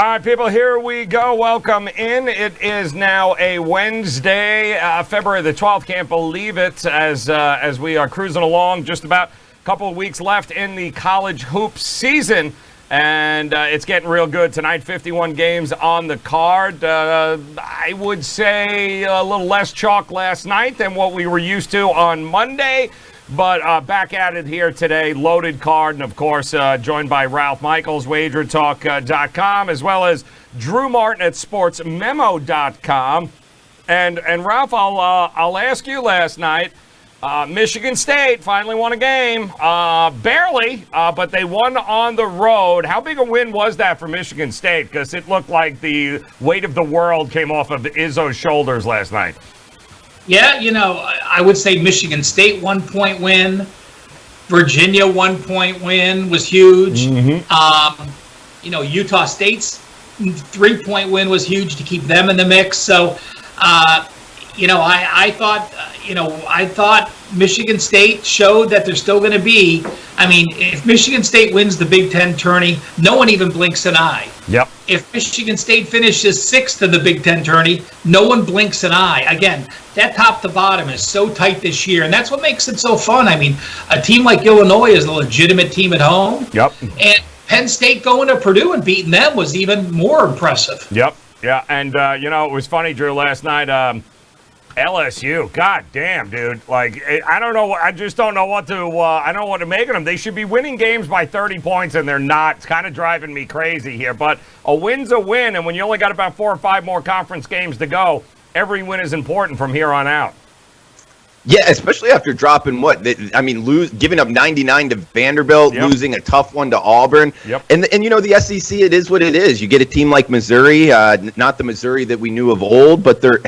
All right, people, here we go. Welcome in. It is now a Wednesday, February the 12th. Can't believe it as we are cruising along. Just about a couple of weeks left in the college hoops season, and it's getting real good tonight. 51 games on the card. I would say a little less chalk last night than what we were used to on Monday. But back at it here today, loaded card, and of course, joined by Ralph Michaels, WagerTalk.com, as well as Drew Martin at SportsMemo.com. And Ralph, I'll ask you last night, Michigan State finally won a game, barely, but they won on the road. How big a win was that for Michigan State? Because it looked like the weight of the world came off of Izzo's shoulders last night. Yeah, I would say Michigan State 1 point win, Virginia 1 point win was huge. Utah State's 3 point win was huge to keep them in the mix. So, I thought Michigan State showed that they're still going to be. I mean, if Michigan State wins the Big Ten tourney, no one even blinks an eye. Yep. If Michigan State finishes sixth in the Big Ten tourney, no one blinks an eye. Again, that top to bottom is so tight this year, and that's what makes it so fun. I mean, a team like Illinois is a legitimate team at home. Yep. And Penn State going to Purdue and beating them was even more impressive. Yep. Yeah, and, it was funny, Drew, last night, LSU, god damn, dude. Like, I don't know. I just don't know what to. I don't know what to make of them. They should be winning games by 30 points, and they're not. It's kind of driving me crazy here. But a win's a win, and when you only got about 4 or 5 more conference games to go, every win is important from here on out. Yeah, especially after dropping giving up 99 to Vanderbilt, losing a tough one to Auburn. Yep. And the SEC, it is what it is. You get a team like Missouri, not the Missouri that we knew of old, but they're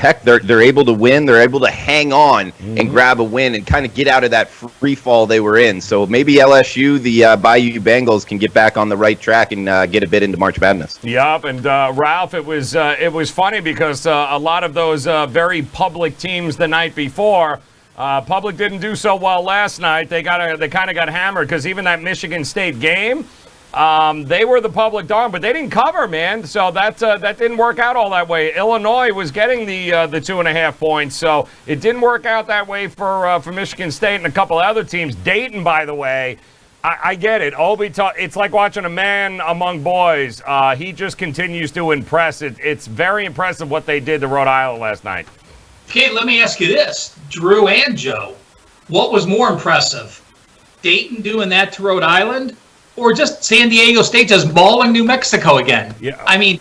able to win. They're able to hang on and grab a win and kind of get out of that free fall they were in. So maybe LSU, the Bayou Bengals, can get back on the right track and get a bit into March Madness. Yep, and Ralph, it was funny because a lot of those very public teams the night before. Public didn't do so well last night. They kind of got hammered because even that Michigan State game, they were the public dog, but they didn't cover, man. So that didn't work out all that way. Illinois was getting the 2.5 points, so it didn't work out that way for Michigan State and a couple of other teams. Dayton, by the way, I get it. It's like watching a man among boys. He just continues to impress. It's very impressive what they did to Rhode Island last night. Okay, let me ask you this, Drew and Joe. What was more impressive, Dayton doing that to Rhode Island, or just San Diego State just mauling New Mexico again? Yeah. I mean,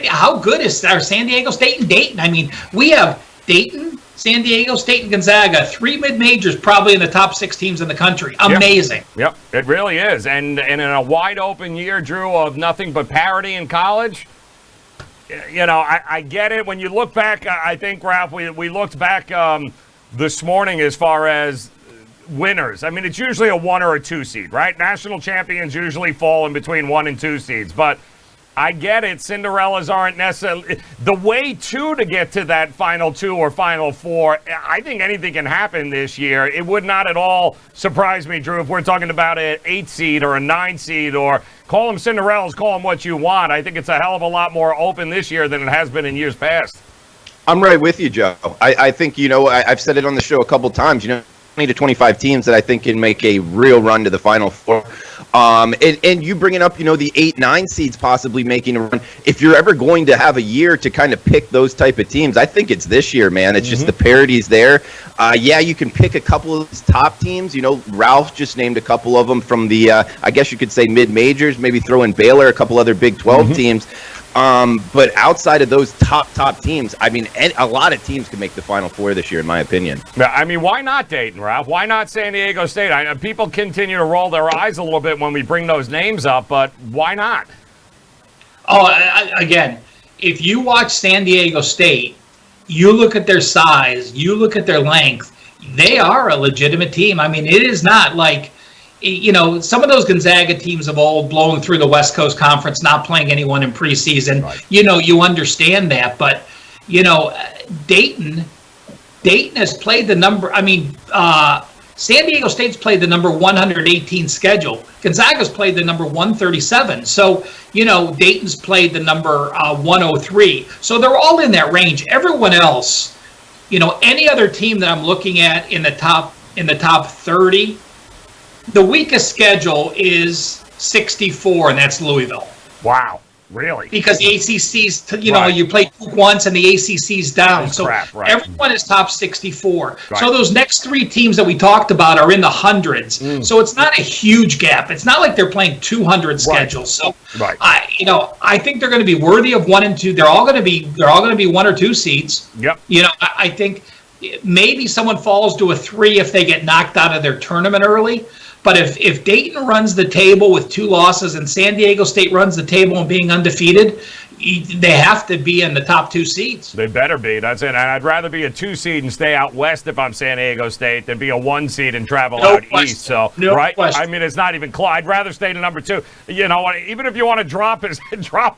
how good is our San Diego State and Dayton? I mean, we have Dayton, San Diego State, and Gonzaga, 3 mid-majors probably in the top 6 teams in the country. Amazing. Yep, it really is. And in a wide-open year, Drew, of nothing but parity in college, I get it. When you look back, I think, Ralph, we looked back this morning as far as winners. I mean, it's usually a 1 or a 2 seed, right? National champions usually fall in between 1 and 2 seeds. But I get it. Cinderellas aren't necessarily the way to get to that final 2 or final 4. I think anything can happen this year. It would not at all surprise me, Drew, if we're talking about an 8 seed or a 9 seed or call them Cinderellas, call them what you want. I think it's a hell of a lot more open this year than it has been in years past. I'm right with you, Joe. I think, I've said it on the show a couple times, 20 to 25 teams that I think can make a real run to the Final Four. And you bringing up, the 8-9 seeds possibly making a run. If you're ever going to have a year to kind of pick those type of teams, I think it's this year, man. It's just the parity's there. You can pick a couple of these top teams. Ralph just named a couple of them from the, I guess you could say mid-majors, maybe throw in Baylor, a couple other Big 12 teams. But outside of those top teams, I mean, a lot of teams can make the Final Four this year, in my opinion. I mean, why not Dayton, Ralph? Why not San Diego State? People continue to roll their eyes a little bit when we bring those names up, but why not? Again, if you watch San Diego State, you look at their size, you look at their length, they are a legitimate team. I mean, it is not like, some of those Gonzaga teams of old blowing through the West Coast Conference, not playing anyone in preseason. Right. You understand that. But, Dayton has played the number. I mean, San Diego State's played the number 118 schedule. Gonzaga's played the number 137. So, Dayton's played the number 103. So they're all in that range. Everyone else, any other team that I'm looking at in the top 30, the weakest schedule is 64, and that's Louisville. Wow. Really? Because the ACC's, Right. you play once and the ACC's down. That's so crap, right. everyone is top 64. Right. So those next three teams that we talked about are in the hundreds. So it's not a huge gap. It's not like they're playing 200 schedules. So Right. I think they're going to be worthy of 1 and 2. They're all going to be 1 or 2 seeds. Yep. I think maybe someone falls to a 3 if they get knocked out of their tournament early. But if Dayton runs the table with 2 losses and San Diego State runs the table and being undefeated, they have to be in the top 2 seeds. They better be. That's it. And I'd rather be a 2 seed and stay out west if I'm San Diego State than be a 1 seed and travel out east. So, right? Question. I mean, it's not even close. I'd rather stay to number 2. You know what? Even if you want to drop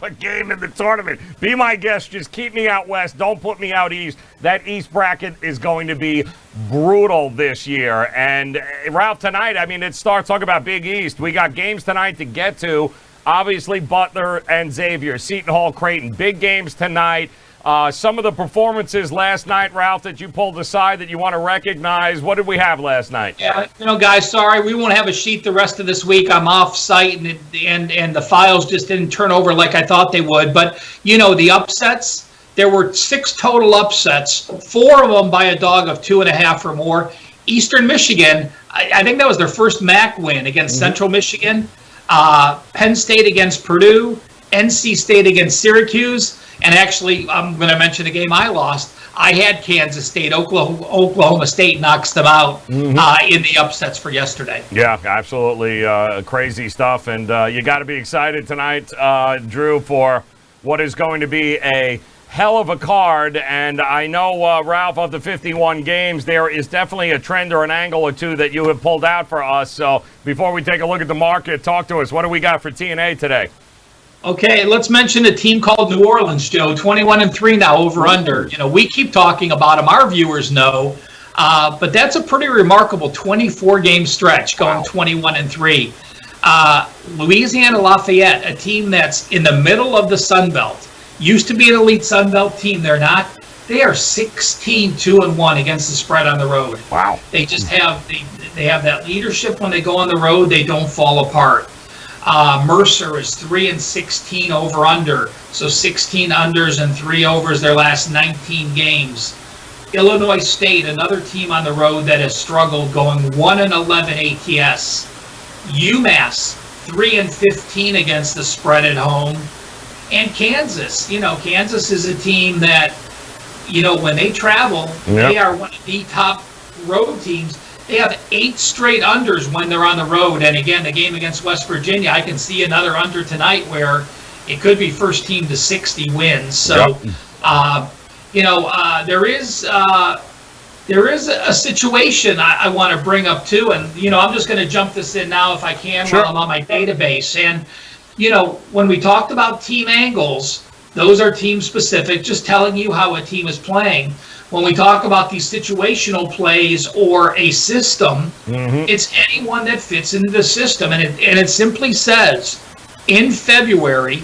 a game in the tournament, be my guest. Just keep me out west. Don't put me out east. That east bracket is going to be brutal this year. And Ralph, tonight, I mean, it starts. Talk about Big East. We got games tonight to get to. Obviously, Butler and Xavier, Seton Hall, Creighton. Big games tonight. Some of the performances last night, Ralph, that you pulled aside that you want to recognize. What did we have last night? Yeah, guys, sorry, we won't have a sheet the rest of this week. I'm off site, and the files just didn't turn over like I thought they would. But, the upsets, there were 6 total upsets, 4 of them by a dog of 2.5 or more. Eastern Michigan, I think that was their first MAC win against Central Michigan. Penn State against Purdue, NC State against Syracuse, and actually, I'm going to mention a game I lost. I had Kansas State. Oklahoma State knocks them out in the upsets for yesterday. Yeah, absolutely crazy stuff. And you got to be excited tonight, Drew, for what is going to be a hell of a card. And I know, Ralph, of the 51 games, there is definitely a trend or an angle or two that you have pulled out for us. So before we take a look at the market, talk to us. What do we got for TNA today? Okay, let's mention a team called New Orleans, Joe. 21-3 now, over under. We keep talking about them. Our viewers know. But that's a pretty remarkable 24-game stretch going 21-3. Louisiana Lafayette, a team that's in the middle of the Sun Belt. Used to be an elite Sun Belt team. They're not. They are 16-2-1 against the spread on the road. Wow. They just have they have that leadership when they go on the road. They don't fall apart. Mercer is 3-16 over under, so 16 unders and 3 overs their last 19 games. Illinois State, another team on the road that has struggled, going 1-11 ATS. UMass 3-15 against the spread at home. And Kansas, Kansas is a team that, when they travel, they are one of the top road teams. They have 8 straight unders when they're on the road. And again, the game against West Virginia, I can see another under tonight where it could be first team to 60 wins. So, there is a situation I want to bring up too. And, I'm just going to jump this in now if I can while I'm on my database. And, when we talked about team angles, those are team specific, just telling you how a team is playing. When we talk about these situational plays or a system, it's anyone that fits into the system. And it simply says, in February,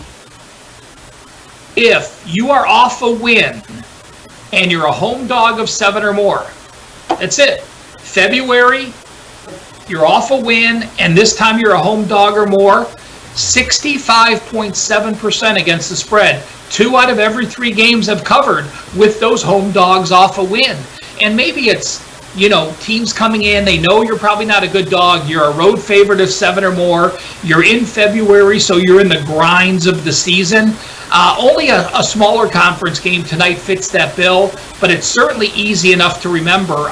if you are off a win and you're a home dog of 7 or more, that's it. February, you're off a win, and this time you're a home dog or more, 65.7% against the spread. 2 out of every 3 games have covered with those home dogs off a win. And maybe it's, teams coming in, they know you're probably not a good dog. You're a road favorite of 7 or more. You're in February, so you're in the grinds of the season. Only a smaller conference game tonight fits that bill, but it's certainly easy enough to remember.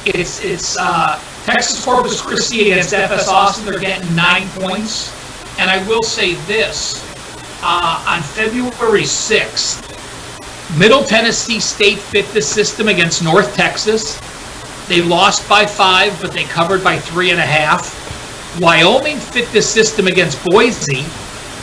It's Texas Corpus Christi against FS Austin. They're getting 9 points. And I will say this, on February 6th, Middle Tennessee State fit the system against North Texas. They lost by 5, but they covered by 3.5. Wyoming fit the system against Boise.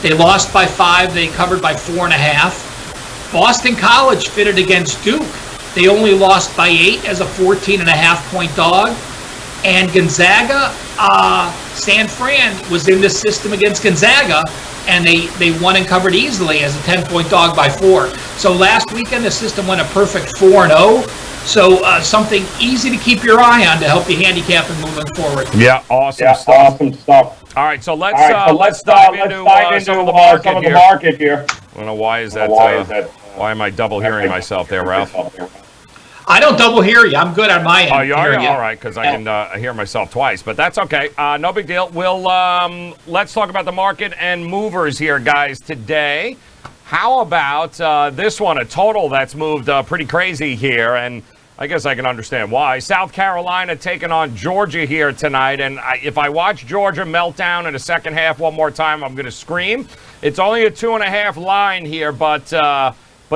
They lost by 5, they covered by 4.5. Boston College fitted against Duke. They only lost by 8 as a 14.5 point dog. And Gonzaga, San Fran was in this system against Gonzaga, and they won and covered easily as a 10-point dog by 4. So last weekend, the system went a perfect 4-0. So something easy to keep your eye on to help you handicap and moving forward. Yeah, awesome stuff. All right, so let's dive into some of the market here. I don't know why is that. Why am I double hearing myself there, Ralph? I don't double hear you. I'm good on my end. Oh, you are? All right, because I can hear myself twice, but that's okay. No big deal. Let's talk about the market and movers here, guys, today. How about this one, a total that's moved pretty crazy here, and I guess I can understand why. South Carolina taking on Georgia here tonight, and if I watch Georgia melt down in the second half one more time, I'm going to scream. It's only a 2.5 line here, but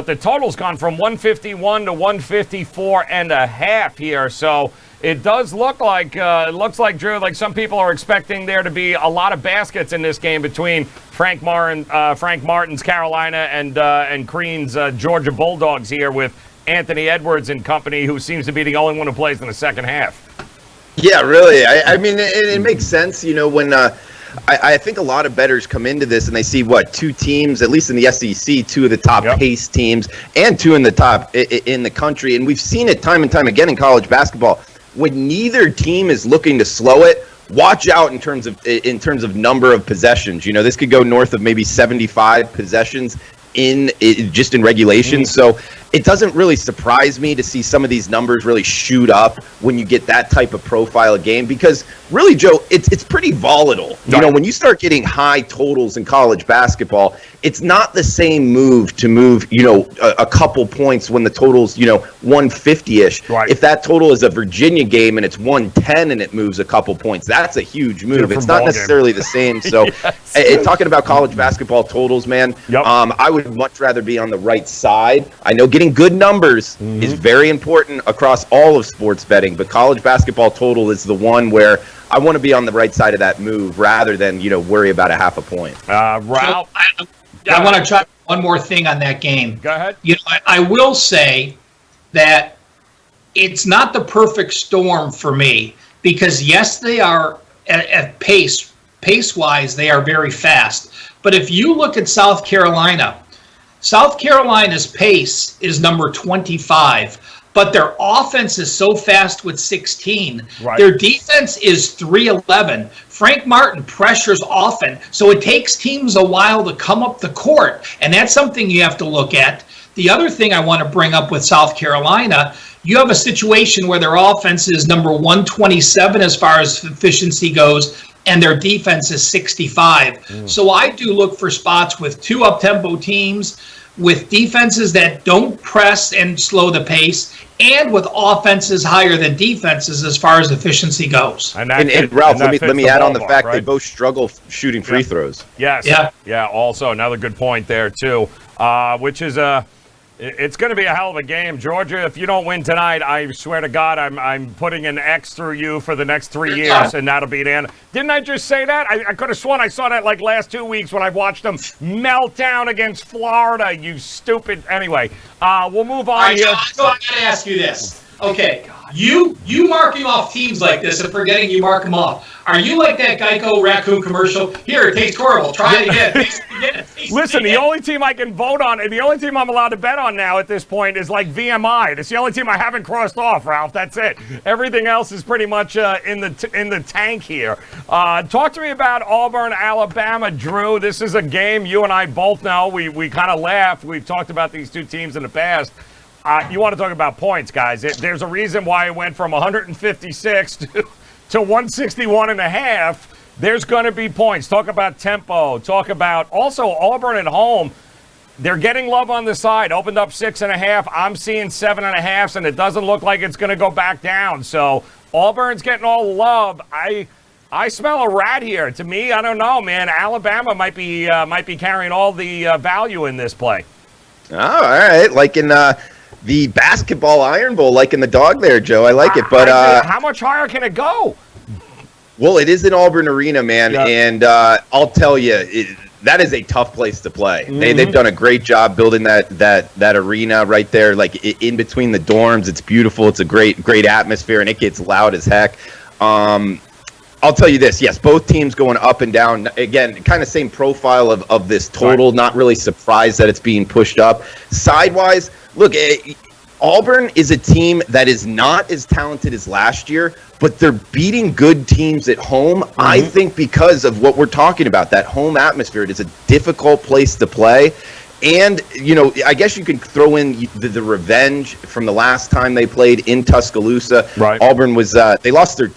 the total's gone from 151 to 154.5 here, so it does look like Drew, like some people are expecting there to be a lot of baskets in this game between Frank Martin's Carolina and Crean's Georgia Bulldogs here with Anthony Edwards and company, who seems to be the only one who plays in the second half. Yeah, really. I mean, it makes sense, when I think a lot of bettors come into this and they see two teams, at least in the SEC, two of the top pace teams and two in the top in the country. And we've seen it time and time again in college basketball. When neither team is looking to slow it, watch out in terms of number of possessions. This could go north of maybe 75 possessions just in regulation. So it doesn't really surprise me to see some of these numbers really shoot up when you get that type of profile of game, because really, Joe, it's pretty volatile. When you start getting high totals in college basketball, it's not the same move to move, a couple points when the total's, 150-ish. Right. If that total is a Virginia game and it's 110 and it moves a couple points, that's a huge move. It's not necessarily the same. So talking about college basketball totals, man, I would much rather be on the right side. I know getting good numbers is very important across all of sports betting, but college basketball total is the one where I want to be on the right side of that move rather than, worry about a half a point. Ralph? I want to try one more thing on that game. Go ahead. I will say that it's not the perfect storm for me, because yes, they are at pace-wise, they are very fast. But if you look at South Carolina's pace is number 25, but their offense is so fast with 16. Right. Their defense is 311. Frank Martin pressures often, so it takes teams a while to come up the court, and that's something you have to look at. The other thing I want to bring up with South Carolina, you have a situation where their offense is number 127 as far as efficiency goes, and their defense is 65. So I do look for spots with two up-tempo teams, with defenses that don't press and slow the pace, and with offenses higher than defenses as far as efficiency goes. And Ralph, let me add on the fact they both struggle shooting free throws. Yes. Yeah. Also, another good point there too, which is it's going to be a hell of a game, Georgia. If you don't win tonight, I swear to God, I'm putting an X through you for the next 3 years, and that'll be the end. Didn't I just say that? I could have sworn I saw that like last 2 weeks when I watched them melt down against Florida. You stupid. Anyway, we'll move on here. So I got to ask you this. Okay, you marking off teams like this and forgetting you mark them off. Are you like that Geico raccoon commercial? Here, it tastes horrible. Try it again. Listen, the only team I can vote on, and the only team I'm allowed to bet on now at this point is like VMI. It's the only team I haven't crossed off, Ralph. That's it. Everything else is pretty much in the tank here. Talk to me about Auburn, Alabama, Drew. This is a game you and I both know. We kind of laugh. We've talked about these two teams in the past. You want to talk about points, guys. There's a reason why it went from 156 to 161.5. There's going to be points. Talk about tempo. Talk about also Auburn at home. They're getting love on the side. Opened up 6.5. I'm seeing 7.5, and it doesn't look like it's going to go back down. So Auburn's getting all the love. I smell a rat here. To me, I don't know, man. Alabama might be carrying all the value in this play. Oh, all right. Like in the basketball Iron Bowl, like in the dog there, Joe. I like it. But how much higher can it go? Well, it is in Auburn Arena, man. Yep. And I'll tell you, that is a tough place to play. They've done a great job building that arena right there, like in between the dorms. It's beautiful. It's a great atmosphere, and it gets loud as heck. I'll tell you this. Yes, both teams going up and down. Again, kind of same profile of this total. Right. Not really surprised that it's being pushed up. Sidewise, look, Auburn is a team that is not as talented as last year, but they're beating good teams at home. Mm-hmm. I think because of what we're talking about, that home atmosphere. It is a difficult place to play. And, I guess you can throw in the revenge from the last time they played in Tuscaloosa. Right. Auburn was they lost their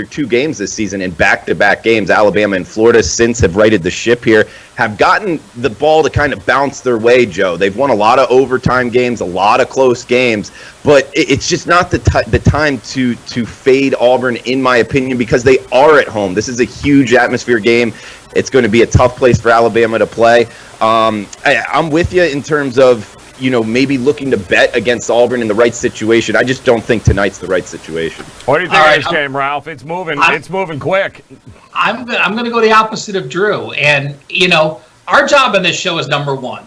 two games this season in back-to-back games. Alabama and Florida since have righted the ship here, have gotten the ball to kind of bounce their way, Joe. They've won a lot of overtime games, a lot of close games, but it's just not the time to fade Auburn, in my opinion, because they are at home. This is a huge atmosphere game. It's going to be a tough place for Alabama to play. I'm with you in terms of, maybe looking to bet against Auburn in the right situation. I just don't think tonight's the right situation. What do you think of this game, Ralph? It's moving. It's moving quick. I'm going to go the opposite of Drew. And, our job in this show is number one.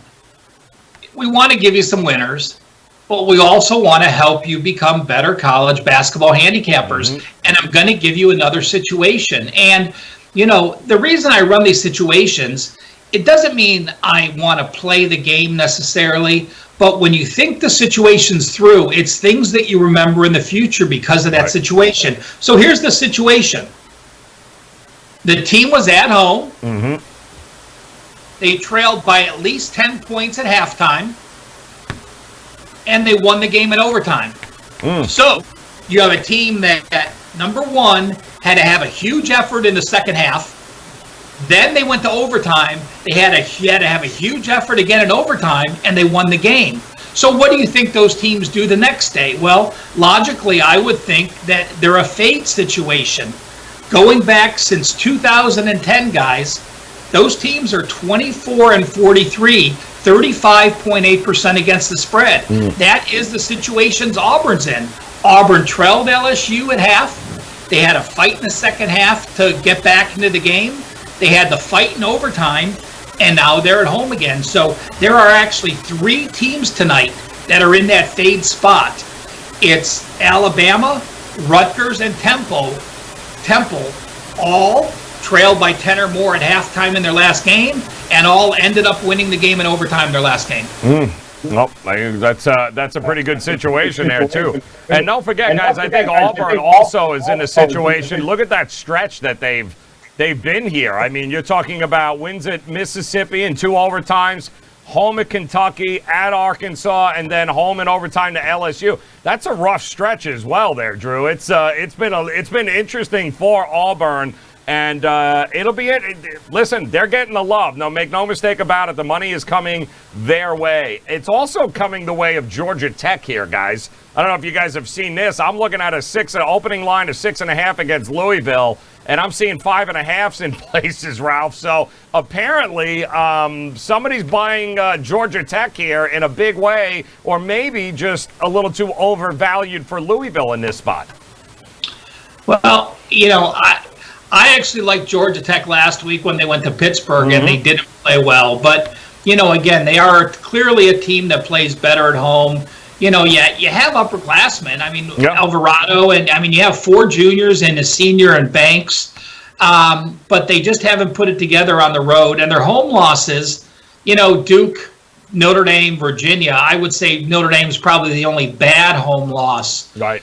We want to give you some winners, but we also want to help you become better college basketball handicappers. Mm-hmm. And I'm going to give you another situation. And, the reason I run these situations, it doesn't mean I want to play the game necessarily, but when you think the situation's through, it's things that you remember in the future because of that situation. So here's the situation. The team was at home. Mm-hmm. They trailed by at least 10 points at halftime, and they won the game in overtime. So you have a team that number one, had to have a huge effort in the second half. Then they went to overtime. They had to have a huge effort again in overtime, and they won the game. So what do you think those teams do the next day? Well, logically, I would think that they're a fade situation. Going back since 2010, guys, those teams are 24-43, 35.8% against the spread. That is the situations Auburn's in. Auburn trailed LSU at half. They had a fight in the second half to get back into the game. They had the fight in overtime, and now they're at home again. So there are actually three teams tonight that are in that fade spot. It's Alabama, Rutgers, and Temple. All trailed by 10 or more at halftime in their last game, and all ended up winning the game in overtime in their last game. Well, that's a pretty good situation there, too. And don't forget, guys, I think Auburn also is in a situation. Look at that stretch that they've been here. I mean, you're talking about wins at Mississippi in 2 overtimes, home at Kentucky, at Arkansas, and then home in overtime to LSU. That's a rough stretch as well there, Drew. It's been interesting for Auburn. And it'll be it. Listen, they're getting the love. No, make no mistake about it. The money is coming their way. It's also coming the way of Georgia Tech here, guys. I don't know if you guys have seen this. I'm looking at an opening line of 6.5 against Louisville, and I'm seeing 5.5s in places, Ralph. So apparently somebody's buying Georgia Tech here in a big way, or maybe just a little too overvalued for Louisville in this spot. Well, I actually liked Georgia Tech last week when they went to Pittsburgh, and they didn't play well. But, again, they are clearly a team that plays better at home. You have upperclassmen. I mean, Alvarado, and you have 4 juniors and a senior and Banks. But they just haven't put it together on the road. And their home losses, Duke, Notre Dame, Virginia, I would say Notre Dame is probably the only bad home loss. Right.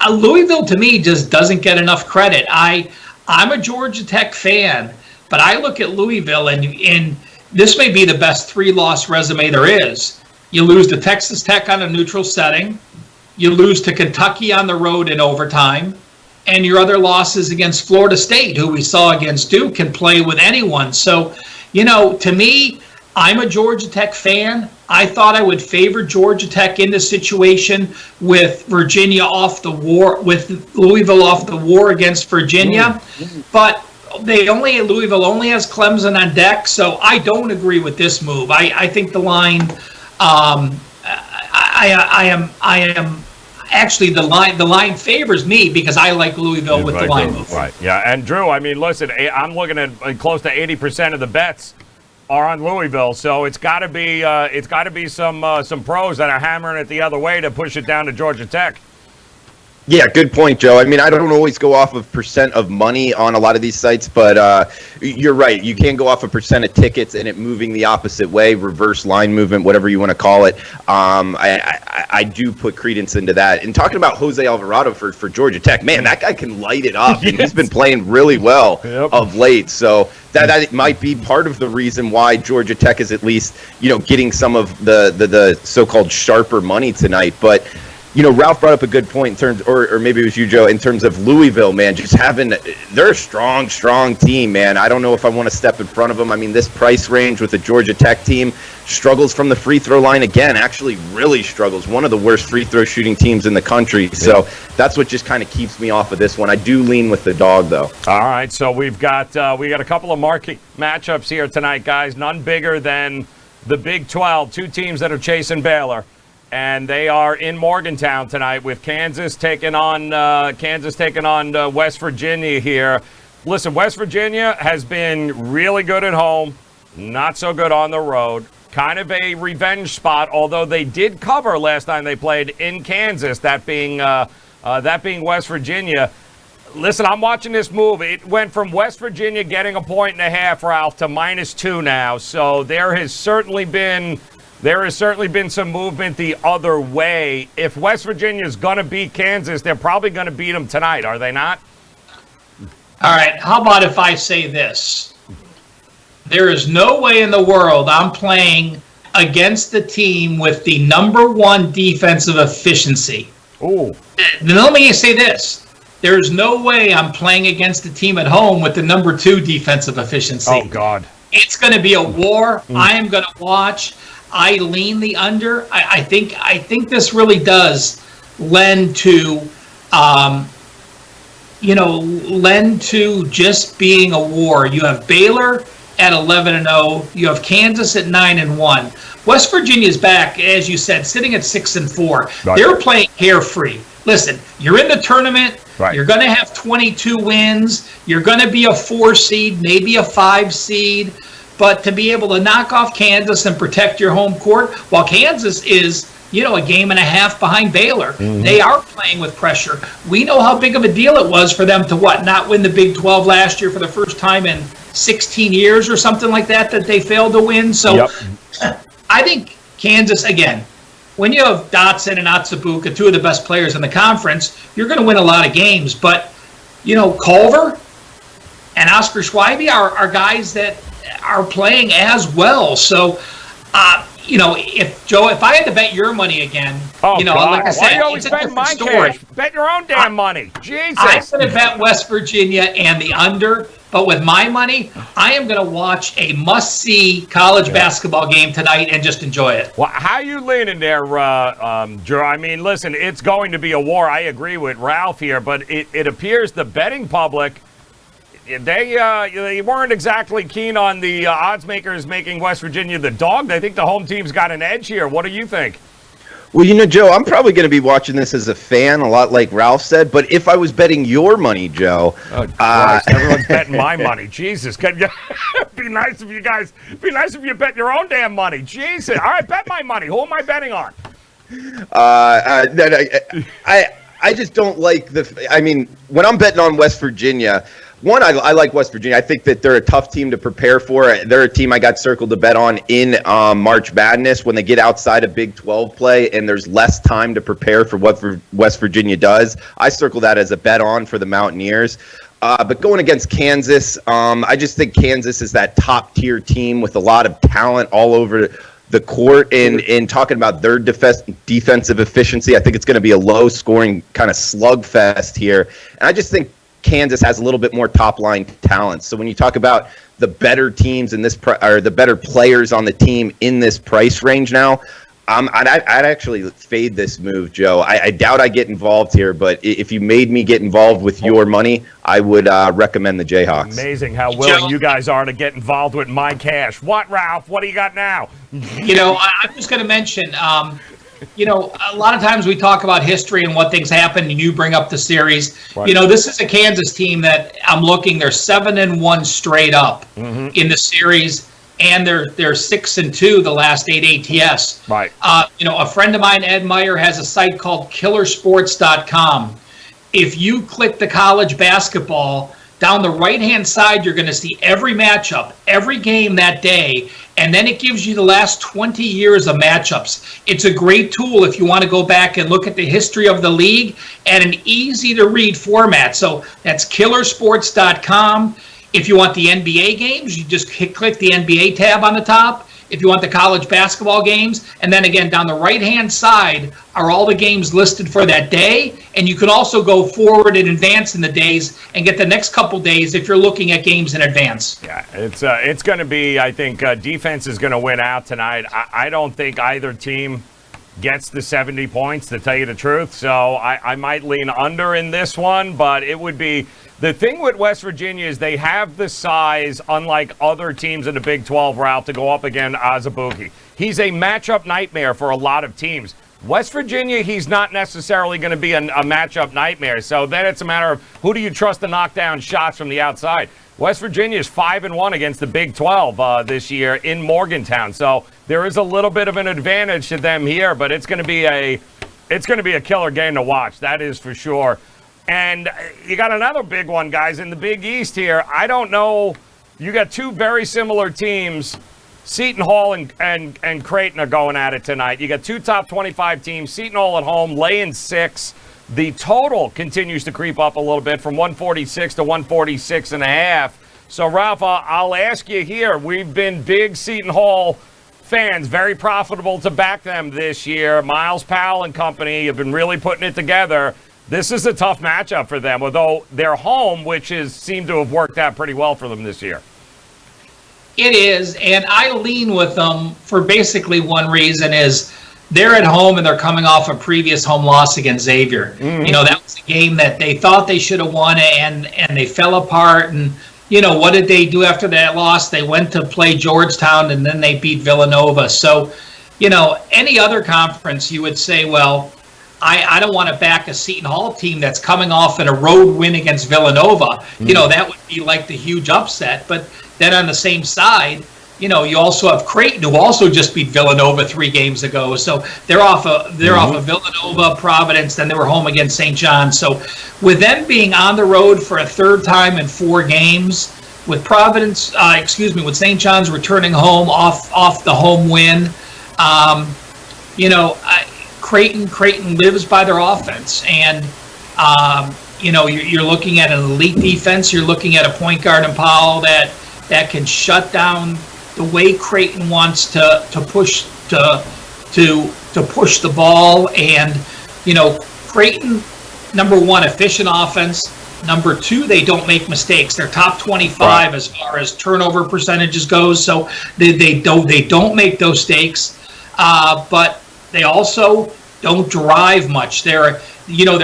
Louisville, to me, just doesn't get enough credit. I'm a Georgia Tech fan, but I look at Louisville, and this may be the best 3-loss resume there is. You lose to Texas Tech on a neutral setting. You lose to Kentucky on the road in overtime. And your other losses against Florida State, who we saw against Duke, can play with anyone. So, to me, I'm a Georgia Tech fan. I thought I would favor Georgia Tech in this situation with Virginia off the war, with Louisville off the war against Virginia. But Louisville only has Clemson on deck, so I don't agree with this move. I think the line, the line favors me because I like Louisville with the line move. Right. Yeah. And Drew, I mean, listen, I'm looking at close to 80% of the bets are on Louisville, so it's got to be some pros that are hammering it the other way to push it down to Georgia Tech. Yeah, good point, Joe. I mean, I don't always go off of percent of money on a lot of these sites, but you're right. You can go off a percent of tickets and it moving the opposite way, reverse line movement, whatever you want to call it. I do put credence into that. And talking about Jose Alvarado for Georgia Tech, man, that guy can light it up. And he's been playing really well of late. So that might be part of the reason why Georgia Tech is at least, getting some of the so-called sharper money tonight. But Ralph brought up a good point in terms, or maybe it was you, Joe, in terms of Louisville, man, they're a strong team, man. I don't know if I want to step in front of them. I mean, this price range with the Georgia Tech team struggles from the free throw line again, actually really struggles. One of the worst free throw shooting teams in the country. So that's what just kind of keeps me off of this one. I do lean with the dog, though. All right, so we got a couple of marquee matchups here tonight, guys. None bigger than the Big 12, two teams that are chasing Baylor. And they are in Morgantown tonight with Kansas taking on West Virginia here. Listen, West Virginia has been really good at home, not so good on the road. Kind of a revenge spot, although they did cover last time they played in Kansas, that being West Virginia. Listen, I'm watching this move. It went from West Virginia getting 1.5, Ralph, to -2 now. So there has certainly been some movement the other way. If West Virginia's going to beat Kansas, they're probably going to beat them tonight, are they not? All right, how about if I say this? There is no way in the world I'm playing against the team with the #1 defensive efficiency. Ooh. Then let me say this. There's no way I'm playing against the team at home with the #2 defensive efficiency. Oh, God. It's going to be a war. I am going to watch. I lean the under. I think this really does lend to, just being a war. You have Baylor at 11-0. You have Kansas at 9-1. West Virginia's back, as you said, sitting at 6-4. Right. They're playing carefree. Listen, you're in the tournament. Right. You're going to have 22 wins. You're going to be a 4 seed, maybe a 5 seed. But to be able to knock off Kansas and protect your home court, while Kansas is, a game and a half behind Baylor, they are playing with pressure. We know how big of a deal it was for them to not win the Big 12 last year for the first time in 16 years or something like that they failed to win. So I think Kansas, again, when you have Dotson and Otsabuka, two of the best players in the conference, you're going to win a lot of games. But, Culver and Oscar Schweibe are guys that are playing as well. So, if I had to bet your money again, God. like I said, why you always it's a bet different my story. cash? Bet your own damn money. Jesus. I'm going to bet West Virginia and the under, but with my money, I am going to watch a must-see college basketball game tonight and just enjoy it. Well, how you leaning there, Drew? I mean, listen, it's going to be a war. I agree with Ralph here, but it appears the betting public, they weren't exactly keen on the odds makers making West Virginia the dog. They think the home team's got an edge here. What do you think? Well, Joe, I'm probably going to be watching this as a fan, a lot like Ralph said. But if I was betting your money, Joe, everyone's betting my money. Jesus, be nice if you bet your own damn money. Jesus, all right, bet my money. Who am I betting on? I just don't like when I'm betting on West Virginia. One, I like West Virginia. I think that they're a tough team to prepare for. They're a team I got circled to bet on in March Madness when they get outside of Big 12 play and there's less time to prepare for what West Virginia does. I circle that as a bet on for the Mountaineers. But going against Kansas, I just think Kansas is that top-tier team with a lot of talent all over the court. And talking about their defensive efficiency, I think it's going to be a low-scoring kind of slugfest here. And I just think Kansas has a little bit more top-line talent. So when you talk about the better teams in this or the better players on the team in this price range now, I'd actually fade this move, Joe. I doubt I get involved here, but if you made me get involved with your money, I would recommend the Jayhawks. Amazing how willing you guys are to get involved with my cash. What, Ralph? What do you got now? I'm just going to mention, a lot of times we talk about history and what things happen, and you bring up the series. Right. This is a Kansas team that I'm looking. They're 7-1 straight up in the series, and they're 6-2 the last 8 ATS. Right. A friend of mine, Ed Meyer, has a site called killersports.com. if you click the college basketball, down the right-hand side, you're going to see every matchup, every game that day, and then it gives you the last 20 years of matchups. It's a great tool if you want to go back and look at the history of the league and an easy-to-read format. So that's killersports.com. If you want the NBA games, you just click the NBA tab on the top. If you want the college basketball games, and then again, down the right-hand side are all the games listed for that day, and you can also go forward in advance in the days and get the next couple days if you're looking at games in advance. Yeah, it's going to be, I think, defense is going to win out tonight. I don't think either team gets the 70 points, to tell you the truth, so I might lean under in this one, but it would be... The thing with West Virginia is they have the size, unlike other teams in the Big 12 route, to go up against Azubuike. He's a matchup nightmare for a lot of teams. West Virginia, he's not necessarily going to be a matchup nightmare. So then it's a matter of who do you trust to knock down shots from the outside. West Virginia is 5-1 against the Big 12 this year in Morgantown. So there is a little bit of an advantage to them here, but it's going to be a killer game to watch. That is for sure. And you got another big one, guys, in the Big East here. I don't know. You got two very similar teams. Seton Hall and Creighton are going at it tonight. You got two top 25 teams. Seton Hall at home, laying 6. The total continues to creep up a little bit from 146 to 146.5. So, Ralph, I'll ask you here. We've been big Seton Hall fans, very profitable to back them this year. Miles Powell and company have been really putting it together. This is a tough matchup for them, although they're home, which seemed to have worked out pretty well for them this year. It is, and I lean with them for basically one reason is they're at home and they're coming off a previous home loss against Xavier. Mm-hmm. You know, that was a game that they thought they should have won and they fell apart. And, you know, what did they do after that loss? They went to play Georgetown and then they beat Villanova. So, you know, any other conference you would say, well, I don't want to back a Seton Hall team that's coming off in a road win against Villanova. Mm-hmm. You know, that would be like the huge upset. But then on the same side, you know, you also have Creighton, who also just beat Villanova 3 games ago. So they're off of Villanova, Providence, then they were home against St. John's. So with them being on the road for a third time in 4 games, with with St. John's returning home off the home win, you know, Creighton lives by their offense, and you know, you're looking at an elite defense. You're looking at a point guard in Powell that can shut down the way Creighton wants to push the ball. And you know, Creighton, number 1, efficient offense. Number 2, they don't make mistakes. They're top 25 as far as turnover percentages goes. So they don't make those mistakes, but they also don't drive much. Their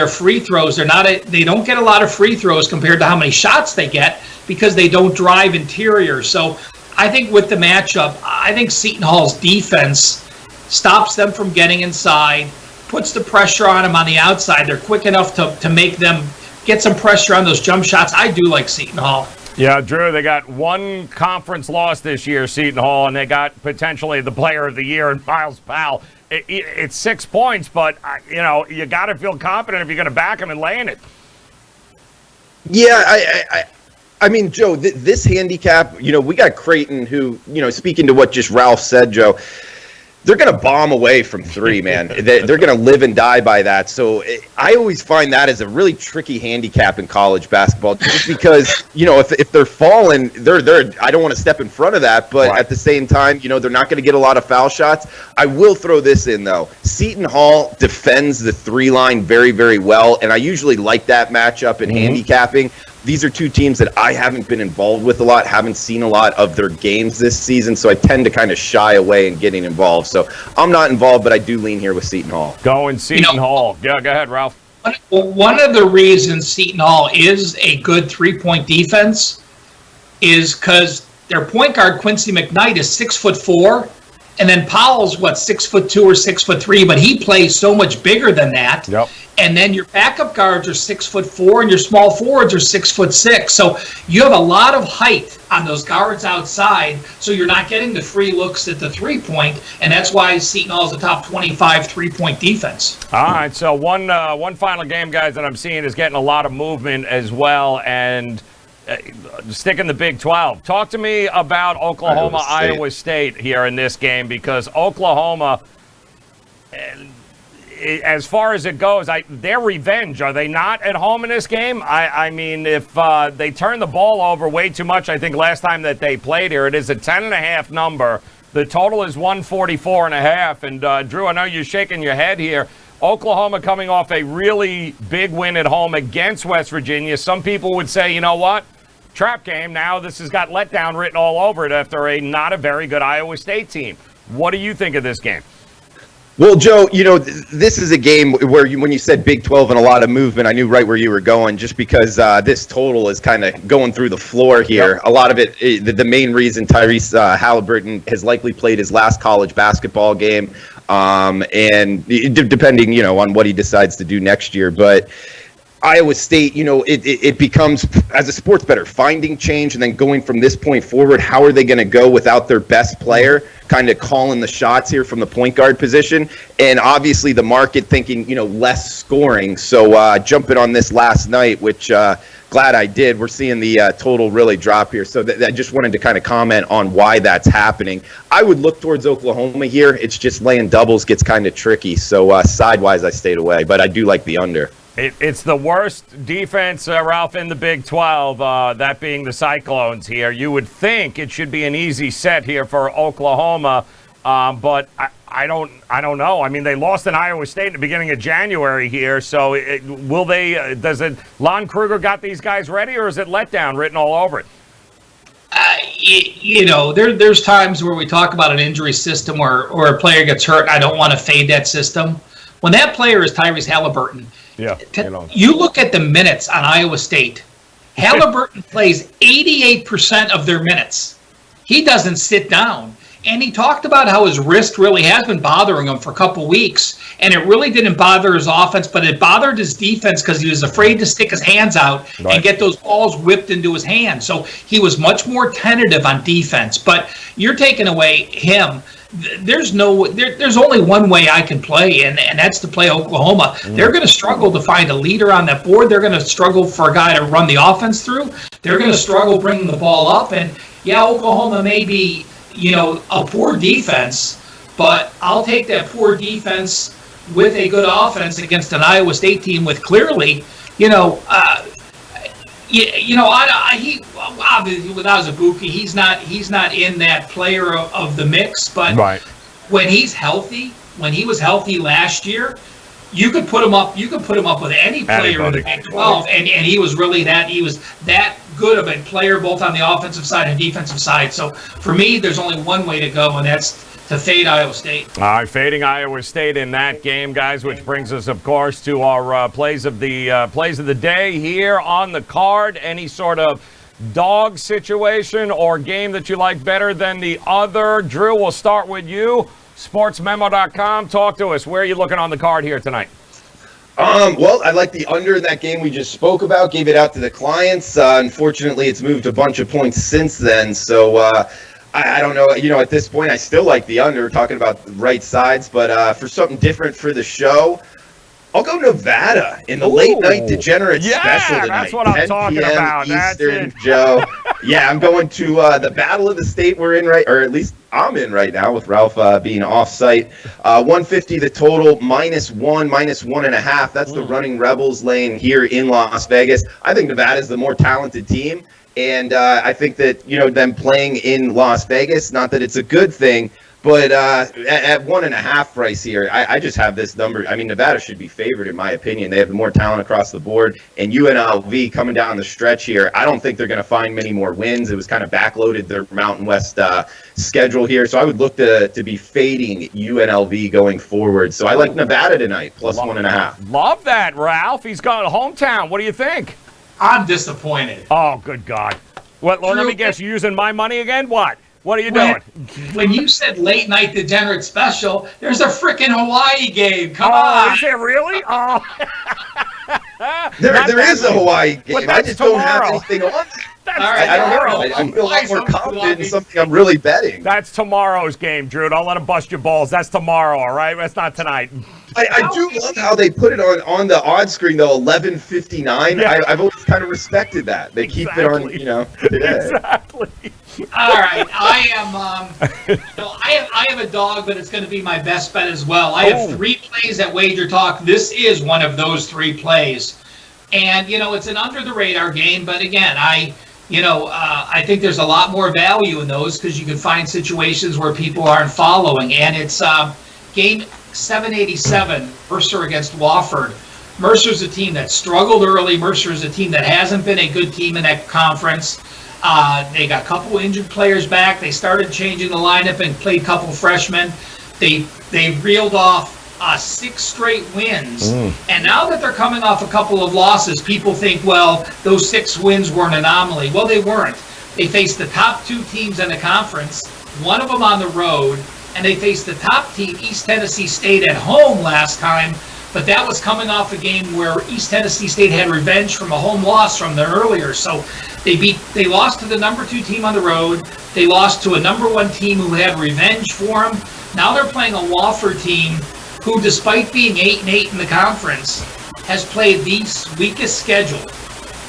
free throws, they don't get a lot of free throws compared to how many shots they get because they don't drive interior. So I think with the matchup, I think Seton Hall's defense stops them from getting inside, puts the pressure on them on the outside. They're quick enough to make them get some pressure on those jump shots. I do like Seton Hall. Yeah, Drew, they got 1 conference loss this year, Seton Hall, and they got potentially the player of the year in Miles Powell. It's 6 points, but, you know, you got to feel confident if you're going to back him and laying it. Yeah, I mean, Joe, this handicap, you know, we got Creighton who, you know, speaking to what just Ralph said, Joe, they're going to bomb away from 3, man. They're going to live and die by that. So I always find that as a really tricky handicap in college basketball, just because, you know, if they're falling, they're I don't want to step in front of that, but at the same time, you know, they're not going to get a lot of foul shots. I will throw this in, though. Seton Hall defends the 3 line very, very well, and I usually like that matchup in handicapping. These are 2 teams that I haven't been involved with a lot, haven't seen a lot of their games this season, so I tend to kind of shy away in getting involved. So I'm not involved, but I do lean here with Seton Hall. Going Seton Hall. Yeah, go ahead, Ralph. One of the reasons Seton Hall is a good 3-point defense is because their point guard, Quincy McKnight, is 6'4", And then Powell's 6'2" or 6'3", but he plays so much bigger than that. Yep. And then your backup guards are 6'4", and your small forwards are 6'6". So you have a lot of height on those guards outside. So you're not getting the free looks at the 3-point, and that's why Seton Hall's a top 25 3-point defense. All right. So one final game, guys, that I'm seeing is getting a lot of movement as well, and sticking the Big 12. Talk to me about Oklahoma, Iowa State here in this game, because Oklahoma, as far as it goes, their revenge, are they not at home in this game? I mean, if they turn the ball over way too much, I think last time that they played here, it is a 10.5 number. The total is 144.5. And Drew, I know you're shaking your head here. Oklahoma coming off a really big win at home against West Virginia. Some people would say, you know what? Trap game. Now this has got letdown written all over it after a not a very good Iowa State team. What do you think of this game? Well, Joe, this is a game where when you said Big 12 and a lot of movement, I knew right where you were going, just because this total is kind of going through the floor here. Yep. A lot of it, the main reason Tyrese Halliburton has likely played his last college basketball game, and depending, on what he decides to do next year. But Iowa State, it becomes, as a sports bettor, finding change and then going from this point forward, how are they going to go without their best player, kind of calling the shots here from the point guard position? And obviously the market thinking, less scoring. So jumping on this last night, which glad I did, we're seeing the total really drop here. So I just wanted to kind of comment on why that's happening. I would look towards Oklahoma here. It's just laying doubles gets kind of tricky. So sidewise, I stayed away, but I do like the under. It's the worst defense, Ralph, in the Big 12, that being the Cyclones here. You would think it should be an easy set here for Oklahoma, but I don't know. I mean, they lost in Iowa State at the beginning of January here, so will they? Does it? Lon Kruger got these guys ready, or is it letdown written all over it? There's times where we talk about an injury system or a player gets hurt. I don't want to fade that system. When that player is Tyrese Halliburton. Yeah, you look at the minutes on Iowa State. Halliburton plays 88% of their minutes. He doesn't sit down. And he talked about how his wrist really has been bothering him for a couple weeks. And it really didn't bother his offense, but it bothered his defense because he was afraid to stick his hands out and get those balls whipped into his hands. So he was much more tentative on defense. But you're taking away him. There's only one way I can play, and that's to play Oklahoma. They're going to struggle to find a leader on that board. They're going to struggle for a guy to run the offense through. They're going to struggle bringing the ball up. And, yeah, Oklahoma may be, a poor defense, but I'll take that poor defense with a good offense against an Iowa State team with clearly, he obviously without Zabuki, he's not in that player of the mix. But when he's healthy, when he was healthy last year, you could put him up. You could put him up with any player in the Big 12, and he was really that. He was that good of a player both on the offensive side and defensive side. So for me, there's only one way to go, and that's to fade Iowa State. All right, fading Iowa State in that game, guys, which brings us, of course, to our plays of the day here on the card. Any sort of dog situation or game that you like better than the other? Drew, we'll start with you. SportsMemo.com. Talk to us. Where are you looking on the card here tonight? Well, I like the under in that game we just spoke about. Gave it out to the clients. Unfortunately, it's moved a bunch of points since then. So I don't know. At this point, I still like the under. Talking about the right sides, but for something different for the show, I'll go Nevada in the late night degenerate special tonight. That's what I'm talking about. Eastern, Joe. Yeah, I'm going to the battle of the state we're in or at least I'm in right now with Ralph being off-site. 150 the total, -1, -1.5. That's the running Rebels lane here in Las Vegas. I think Nevada's the more talented team, and I think that them playing in Las Vegas, not that it's a good thing, but at 1.5 price here, I just have this number. I mean, Nevada should be favored in my opinion. They have more talent across the board. And UNLV coming down the stretch here, I don't think they're going to find many more wins. It was kind of backloaded their Mountain West schedule here. So I would look to be fading UNLV going forward. So I like Nevada tonight, +1.5. Love that, Ralph. He's got a hometown. What do you think? I'm disappointed. Oh, good God. What? Well, let me guess. You're using my money again? What? What are you doing? When you said late night degenerate special, there's a freaking Hawaii game. Come on. Is there really? Oh. There is a Hawaii game. I just don't have tomorrow. anything on. All right, I don't know. I feel a lot more confident in something I'm really betting. That's tomorrow's game, Drew. Don't let him bust your balls. That's tomorrow, all right? That's not tonight. I do love how they put it on the odds screen, though, 11:59. Yeah. I've always kind of respected that. They keep it on, today. Exactly. All right, I have a dog, but it's going to be my best bet as well. I have 3 plays at Wager Talk. This is one of those 3 plays, and it's an under the radar game. But again, I think there's a lot more value in those because you can find situations where people aren't following, and it's game 787, Mercer against Wofford. Mercer's a team that struggled early. Mercer's a team that hasn't been a good team in that conference. They got a couple injured players back. They started changing the lineup and played a couple freshmen. They reeled off 6 straight wins. And now that they're coming off a couple of losses, people think, well, those 6 wins were an anomaly. Well, they weren't. They faced the top 2 teams in the conference, one of them on the road, and they faced the top team, East Tennessee State, at home last time. But that was coming off a game where East Tennessee State had revenge from a home loss from there earlier. So they lost to the number 2 team on the road. They lost to a number 1 team who had revenge for them. Now they're playing a Wofford team who, despite being 8-8 in the conference, has played the weakest schedule.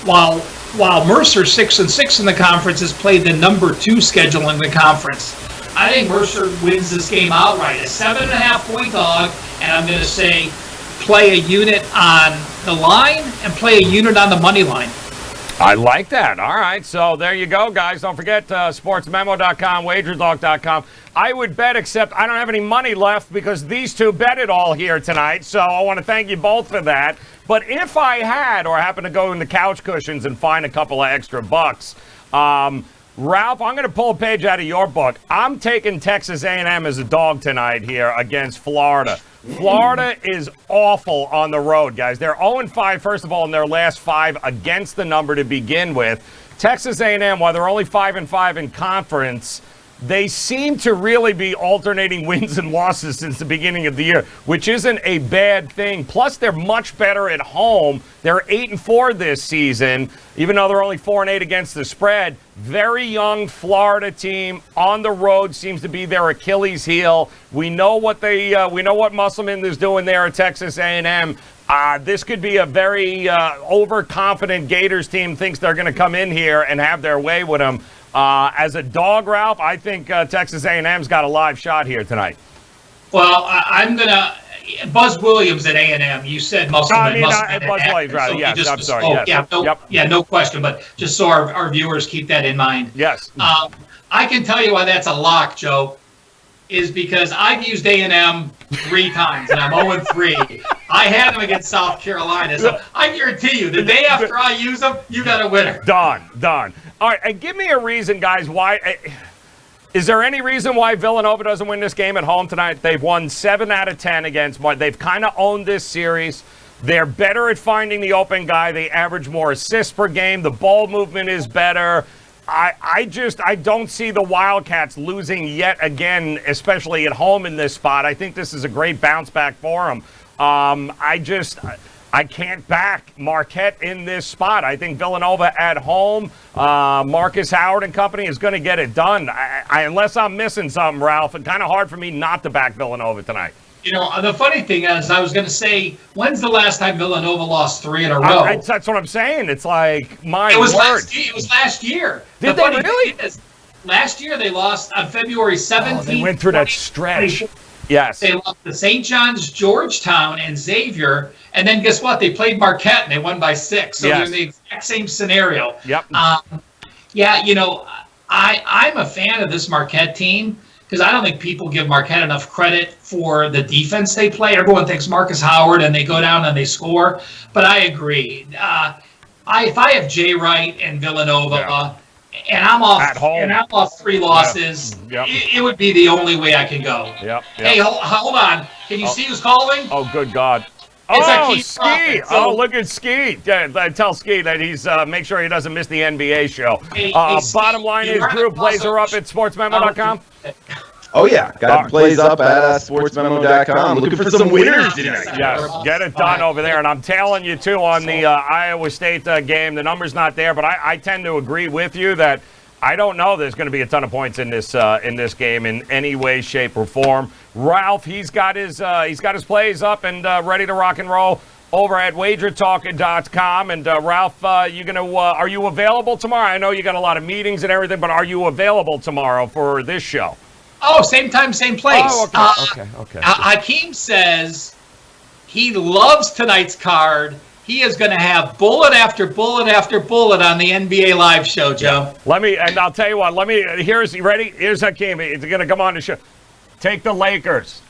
While Mercer, 6-6 in the conference, has played the number 2 schedule in the conference. I think Mercer wins this game outright. A 7.5-point dog, and I'm going to say play a unit on the line and play a unit on the money line. I like that. All right, so there you go, guys. Don't forget sportsmemo.com, wagerdog.com. I would bet, except I don't have any money left because these 2 bet it all here tonight, so I want to thank you both for that. But if I had, or happen to go in the couch cushions and find a couple of extra bucks, Ralph, I'm going to pull a page out of your book. I'm taking Texas A&M as a dog tonight here against Florida. Florida is awful on the road, guys. They're 0-5, first of all, in their last 5 against the number to begin with. Texas A&M, while they're only 5-5 in conference, they seem to really be alternating wins and losses since the beginning of the year, which isn't a bad thing. Plus, they're much better at home. They're 8-4 this season, even though they're only 4-8 against the spread. Very young Florida team on the road seems to be their Achilles heel. We know what Musselman is doing there at Texas A&M. This could be a very overconfident Gators team. Thinks they're going to come in here and have their way with them. As a dog, Ralph, I think Texas A&M's got a live shot here tonight. Well, I'm going to – Buzz Williams at A&M. You said Musselman. Buzz Williams, right. Yes, I'm sorry. Yes. No question. But just so our viewers keep that in mind. Yes. I can tell you why that's a lock, Joe, is because I've used A&M 3 times, and I'm 0-3. I had them against South Carolina. So I guarantee you, the day after I use them, you got a winner. Done. All right, and give me a reason, guys, why – is there any reason why Villanova doesn't win this game at home tonight? They've won 7 out of 10 against – they've kind of owned this series. They're better at finding the open guy. They average more assists per game. The ball movement is better. I don't see the Wildcats losing yet again, especially at home in this spot. I think this is a great bounce back for them. I can't back Marquette in this spot. I think Villanova at home, Marcus Howard and company is going to get it done. Unless I'm missing something, Ralph, it's kind of hard for me not to back Villanova tonight. The funny thing is, I was going to say, when's the last time Villanova lost 3 in a row? That's what I'm saying. It's like, my word. It was last year. Did they really? Last year they lost on February 17th. Oh, they went through that stretch. Yes. They lost to St. John's, Georgetown, and Xavier. And then guess what? They played Marquette, and they won by 6. So they're in the exact same scenario. Yep. I'm a fan of this Marquette team because I don't think people give Marquette enough credit for the defense they play. Everyone thinks Marcus Howard, and they go down and they score. But I agree. If I have Jay Wright and Villanova, and I'm off at home, and I'm off 3 losses, it would be the only way I can go. Yep. Hey, hold on. Can you see who's calling? Oh, good God. Oh, Hakeem Ski. Crawford. So, Oh, look at Ski. Yeah, tell Ski that he's make sure he doesn't miss the NBA show. Hey, Bottom Ski, line you is, are Drew, the plays her boss up of- at sportsmemo.com. Oh, yeah. Got plays up at sportsmemo.com. Looking for some winners tonight. Yes, get it done over there. And I'm telling you, too, on the Iowa State game, the number's not there, but I tend to agree with you that I don't know there's going to be a ton of points in this game in any way, shape, or form. Ralph, he's got his plays up and ready to rock and roll over at wagertalk.com. And Ralph, are you available tomorrow? I know you got a lot of meetings and everything, but are you available tomorrow for this show? Oh, same time, same place. Oh, okay. Hakeem says he loves tonight's card. He is going to have bullet after bullet after bullet on the NBA Live show, Joe. And I'll tell you what, you ready? Here's Hakeem. He's going to come on the show. Take the Lakers.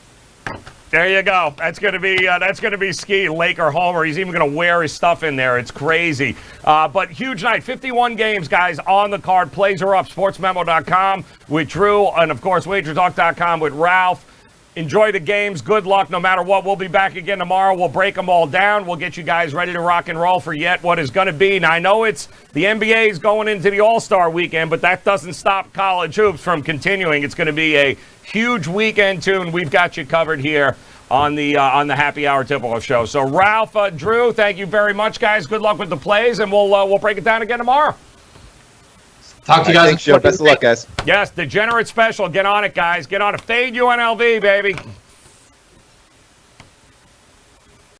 There you go. That's going to be Ski, Laker homer. He's even going to wear his stuff in there. It's crazy. But huge night. 51 games, guys, on the card. Plays are up. Sportsmemo.com with Drew. And, of course, wagertalk.com with Ralph. Enjoy the games. Good luck no matter what. We'll be back again tomorrow. We'll break them all down. We'll get you guys ready to rock and roll for yet what is going to be. Now, I know the NBA is going into the All-Star weekend, but that doesn't stop college hoops from continuing. It's going to be a huge weekend, too, and we've got you covered here on the Happy Hour Typical Show. So, Ralph, Drew, thank you very much, guys. Good luck with the plays, and we'll break it down again tomorrow. Talk to you guys. Thanks, Joe. Best of luck, guys. Yes, Degenerate Special. Get on it, guys. Get on it. Fade UNLV, baby.